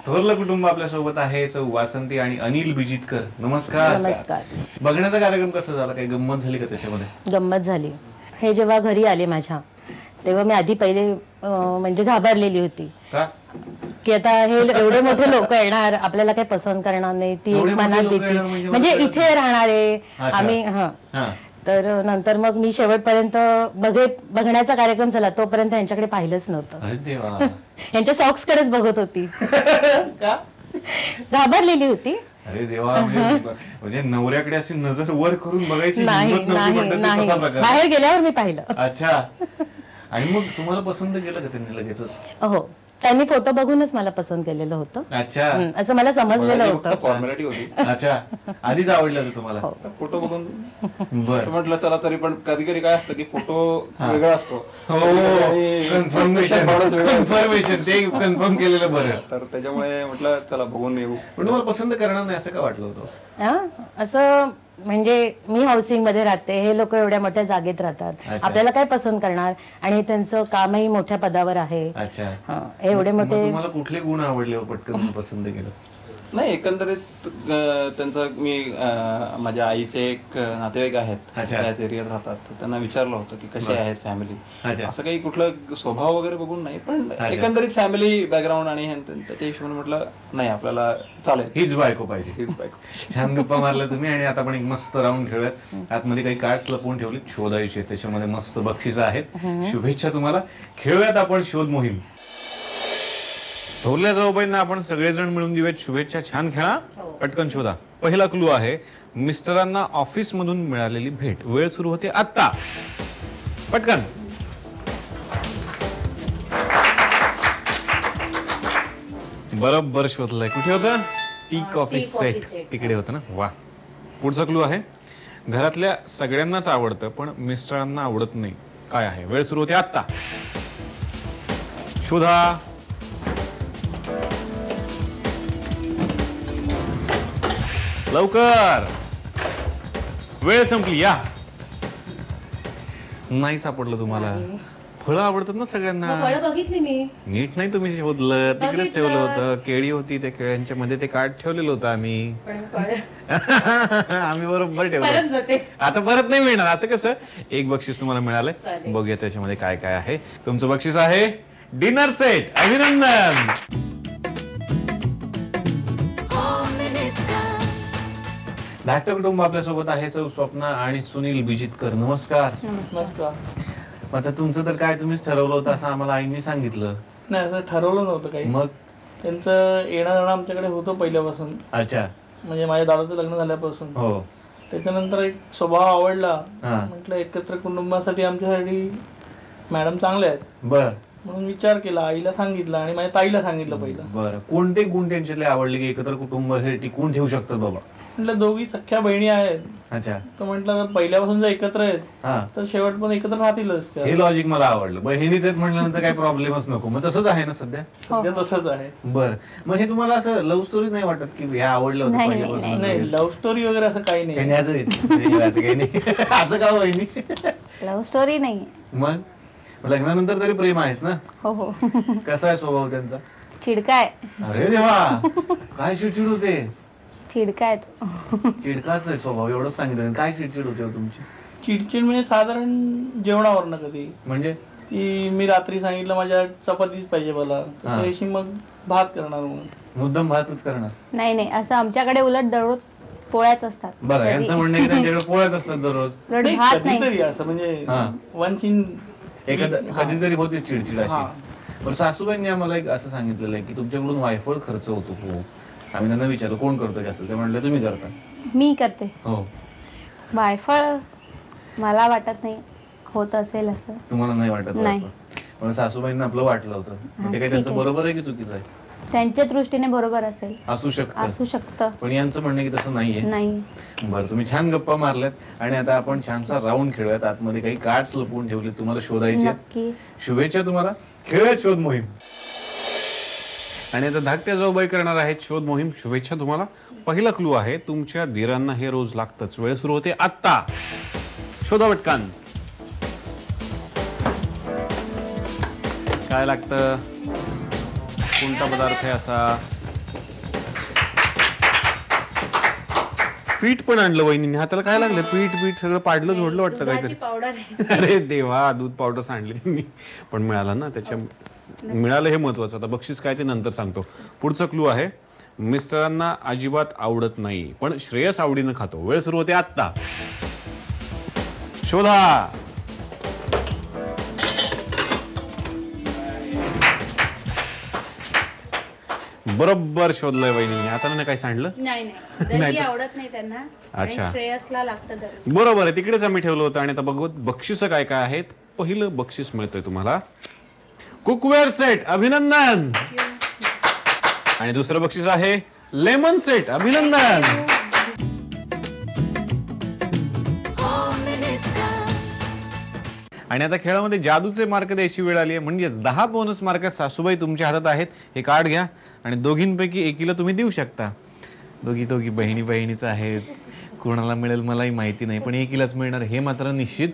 थोरलं कुटुंब आपल्या सोबत आहे. सौ वासंती आणि अनिल बिजितकर. नमस्कार. नमस्कार. बघण्याचा कार्यक्रम कसा झाला? काही गंमत झाली का त्याच्यामध्ये? गंमत झाली. हे जेव्हा घरी आले माझ्या, तेव्हा मी आधी पहिले म्हणजे घाबरलेली होती का? की आता हे एवढे मोठे लोक येणार, आपल्याला काही पसंत करणार नाही. ती एक मनात भीती, म्हणजे इथे राहणारे आम्ही. तर नंतर मग मी शेवटपर्यंत बघण्याचा कार्यक्रम झाला तोपर्यंत यांच्याकडे पाहिलंच नव्हतं. अरे देवा. यांच्या सॉक्स कडेच बघत होती. घाबरलेली होती. अरे देवा. म्हणजे नवऱ्याकडे अशी नजर वर करून बघायची नाही हिंमत नव्हती म्हटलं तर नाही कसा प्रकार? बाहेर गेल्यावर मी पाहिलं. अच्छा. आणि मग तुम्हाला पसंत केलं का त्यांनी लगेचच? हो, त्यांनी फोटो बघूनच मला पसंत केलेलं होतं. अच्छा. असं मला समजलेलं होतं. फॉर्मॅलिटी होती. अच्छा. आधीच आवडलं होतं तुम्हाला? फोटो बघून बरं म्हटलं चला, तरी पण कधी कधी काय असतं की फोटो वेगळा असतो. हो, कन्फर्मेशन ते कन्फर्म केलेलं बरं. तर त्याच्यामुळे म्हटलं चला बघून येऊ. पण तुम्हाला पसंत करणार नाही असं का वाटलं होतं? असं म्हणजे मी हाऊसिंग मध्ये राहते, हे लोक एवढ्या मोठ्या जागेत राहतात, आपल्याला काय पसंत करणार? आणि त्यांचं कामही मोठ्या पदावर आहे. अच्छा. एवढे मोठे. तुम्हाला कुठले गुण आवडले पटकन पसंत केलं? नाही, एकंदरीत त्यांचं मी माझ्या आईचे एक नातेवाईक आहेत, त्याच एरियात राहतात. त्यांना विचारलं होतं की कसे आहेत फॅमिली. असं काही कुठलं स्वभाव वगैरे बघून नाही, पण एकंदरीत फॅमिली बॅकग्राऊंड आणि त्याच्या हिशोबाने म्हटलं नाही आपल्याला चालेल, हीच बायको पाहिजे. हीच बायको. छान गप्पा मारल्या तुम्ही. आणि आता आपण एक मस्त राऊंड खेळूयात. आतमध्ये काही कार्ड्स लपवून ठेवली, शोधायचे. त्याच्यामध्ये मस्त बक्षिसं आहेत. शुभेच्छा तुम्हाला. खेळूयात आपण शोध मोहीम. थोरल्या जाऊबाईंना आपण सगळेजण मिळून देऊयात शुभेच्छा. छान खेळा, पटकन शोधा. पहिला क्लू आहे मिस्टरांना ऑफिस मधून मिळालेली भेट. वेळ सुरू होते आता. पटकन. बरोबर शोधलंय. कुठे होतं? टी कॉफी सेट तिकडे होतं ना. वा. पुढचा क्लू आहे घरातल्या सगळ्यांनाच आवडतं पण मिस्टरांना आवडत नाही. काय आहे? वेळ सुरू होते आता. शोधा. लवकर, वेळ संपली. या. नाही सापडलं तुम्हाला? फळं आवडतात ना सगळ्यांना. फळं बघितली मी. नीट नाही तुम्ही शोधलं. तिकडेच ठेवलं होतं. केळी होती, त्या केळ्यांच्या मध्ये ते कार्ड ठेवलेलं होतं आम्ही. आम्ही बरोबर ठेवलं. आता परत नाही मिळणार. असं कसं? एक बक्षीस तुम्हाला मिळालंय. बघूया त्याच्यामध्ये काय काय आहे. तुमचं बक्षीस आहे डिनर सेट. अभिनंदन. धाकटं कुटुंब आपल्यासोबत आहे. सौ स्वप्ना आणि सुनील बिजितकर. नमस्कार. नमस्कार. आता तुमचं तर काय तुम्हीच ठरवलं होतं असं आम्हाला आईंनी सांगितलं. नाही, असं ठरवलं नव्हतं काही. मग त्यांचं येणं जाणं आमच्याकडे होतं पहिल्यापासून. अच्छा. म्हणजे माझ्या दादाचं लग्न झाल्यापासून. हो. त्याच्यानंतर एक स्वभाव आवडला. म्हटलं एकत्र कुटुंबासाठी आमच्यासाठी मॅडम चांगले आहेत. बर. म्हणून विचार केला, आईला सांगितलं आणि माझ्या ताईला सांगितलं पहिलं. बरं. कोणते गुण त्यांच्यातले आवडले की एकत्र कुटुंब हे टिकवून ठेवू शकतात बाबा? म्हटलं दोघी सख्या बहिणी आहेत. अच्छा. तर म्हटलं पहिल्यापासून जर एकत्र आहेत तर शेवट पण एकत्र राहतीलच. हे लॉजिक मला आवडलं. बहिणीच आहेत म्हटल्यानंतर काही प्रॉब्लेमच नको. मग तसंच आहे ना सध्या? सध्या तसंच आहे. बरं. मग हे तुम्हाला असं लव्ह स्टोरी नाही वाटत की हे आवडलं होतं पहिल्यापासून? नाही, लव्ह स्टोरी वगैरे असं काही नाही. असं का बहिणी? लव्ह स्टोरी नाही. मग लग्नानंतर तरी प्रेम आहेच ना? हो हो. कसा आहे स्वभाव त्यांचा? चिडकाय. अरे देवा. काय चिडचिड होते? चिडकाय. चिडकाच आहे स्वभाव. एवढंच सांगितलं. काय चिडचिड होते तुमची? चिडचिड म्हणजे साधारण जेवणावरनं कधी. म्हणजे की मी रात्री सांगितलं माझ्या चपातीच पाहिजे मला, तर त्याशी मग भात करणार. मग मुद्दाम भातच करणार? नाही नाही, असं आमच्याकडे उलट दररोज पोळ्याच असतात. बरं. यांचं म्हणणं की त्यांच्याकडे पोळ्याच असतात दररोज. भात नाही. कधीतरी असं म्हणजे वन्स इन कधीतरी होतीच चिडचिड अशी. बरं. सासूबाईंनी आम्हाला एक असं सांगितलेलं आहे की तुमच्याकडून वायफळ खर्च होतो. हो. आम्ही त्यांना विचारलं कोण करतो जास्त? ते म्हणले तुम्ही करता. मी करते. हो. वायफळ मला वाटत नाही होत असेल असं. तुम्हाला नाही वाटत? नाही. पण सासूबाईंना आपलं वाटलं होतं. ते काही त्यांचं बरोबर आहे की चुकीचं आहे? त्यांच्या दृष्टीने बरोबर असेल. असू शकतं. पण यांचं म्हणणं की तसं नाहीये. नाही. बरं. तुम्ही छान गप्पा मारल्यात आणि आता आपण छानसा राऊंड खेळूयात. आतमध्ये काही कार्ड्स लपवून ठेवले, तुम्हाला शोधायचे. शुभेच्छा तुम्हाला. खेळूयात शोध मोहीम. आणि आता धाकट्या जाऊबाई करणार आहेत शोध मोहीम. शुभेच्छा तुम्हाला. पहिला क्लू आहे तुमच्या दिरांना हे रोज लागतच. वेळ सुरू होते आता. शोधा पटकन. काय लागतं? कोणता पदार्थ आहे असा? पीठ पण आणलं वहिनीने. हाताला काय लागलं? पीठ सगळं पाडलं झोडलं वाटतं काहीतरी. पावडर अरे देवा, दूध पावडर सांडली त्यांनी. पण मिळालं ना, त्याच्या मिळालं हे महत्वाचं. आता बक्षीस काय ते नंतर सांगतो. पुढचा क्लू आहे, मिस्टरांना अजिबात आवडत नाही पण श्रेयस आवडीनं खातो. वेळ सुरू होते आत्ता. शोधा. बरोबर शोधलंय वहिनी. आता ना काय सांडलं? नाही दही आवडत नाही त्यांना. अच्छा, श्रेयसला लागतं दही. बरोबर आहे. तिकडेच आम्ही ठेवलं होतं. आणि आता बघू बक्षीस काय काय आहेत. पहिलं बक्षीस मिळतंय तुम्हाला कुकवेअर सेट, अभिनंदन. आणि दुसरं बक्षीस आहे लेमन सेट, अभिनंदन. आणि आता खेळामध्ये जादूचे मार्क द्यायची वेळ आली आहे. म्हणजे 10 बोनस मार्क सासूबाई तुमच्या हातात आहेत. हे कार्ड घ्या आणि दोघींपैकी एकीला तुम्ही देऊ शकता. दोघी बहिणीच आहेत. कोणाला मिळेल मलाही माहिती नाही, पण एकीलाच मिळणार हे मात्र निश्चित.